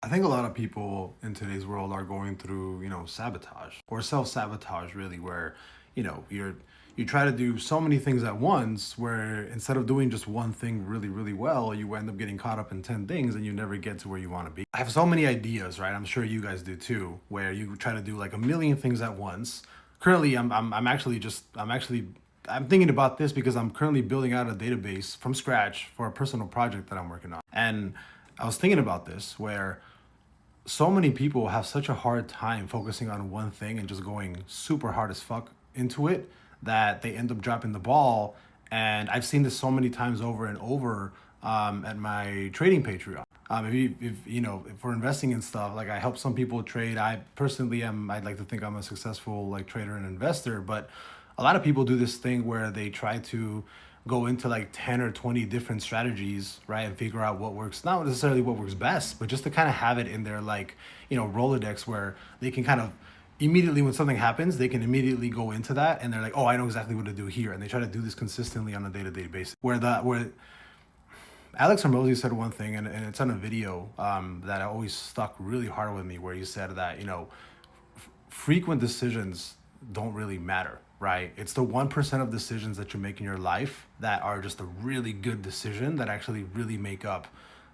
I think a lot of people in today's world are going through, sabotage or self-sabotage really, where, you try to do so many things at once where instead of doing just one thing really, really well, you end up getting caught up in 10 things and you never get to where you want to be. I have so many ideas, right? I'm sure you guys do too, where you try to do like a million things at once. Currently, I'm thinking about this because I'm currently building out a database from scratch for a personal project that I'm working on. And I was thinking about this where so many people have such a hard time focusing on one thing and just going super hard as fuck into it that they end up dropping the ball. And I've seen this so many times over and over at my trading Patreon. If we're investing in stuff, like I help some people trade. I personally I'd like to think I'm a successful like trader and investor, but a lot of people do this thing where they try to go into like 10 or 20 different strategies, right? And figure out what works, not necessarily what works best, but just to kind of have it in their like, Rolodex where they can kind of immediately when something happens, they can immediately go into that and they're like, oh, I know exactly what to do here. And they try to do this consistently on a day-to-day basis. Where Alex Hormozy said one thing, and it's on a video that always stuck really hard with me, where he said that, frequent decisions don't really matter, right? It's the 1% of decisions that you make in your life that are just a really good decision that actually really make up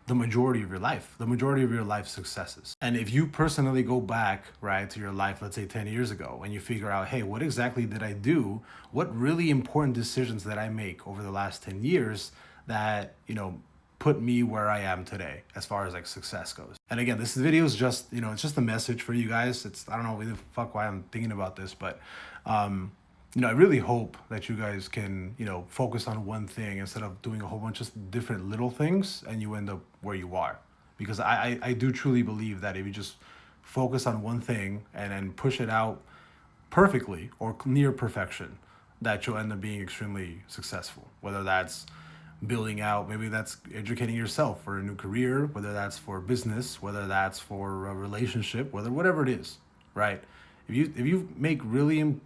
the majority of your life, the majority of your life successes. And if you personally go back, right, to your life, let's say 10 years ago, and you figure out, hey, what exactly did I do? What really important decisions did I make over the last 10 years that, put me where I am today as far as like success goes. And again, this video is just, it's just a message for you guys. I don't know really the fuck why I'm thinking about this, but I really hope that you guys can, focus on one thing instead of doing a whole bunch of different little things and you end up where you are. Because I do truly believe that if you just focus on one thing and then push it out perfectly or near perfection, that you'll end up being extremely successful. Whether that's building out, maybe that's educating yourself for a new career, whether that's for business, whether that's for a relationship, whatever it is, right? If you make really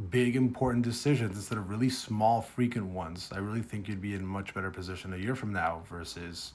big important decisions instead of really small frequent ones, I really think you'd be in a much better position a year from now versus,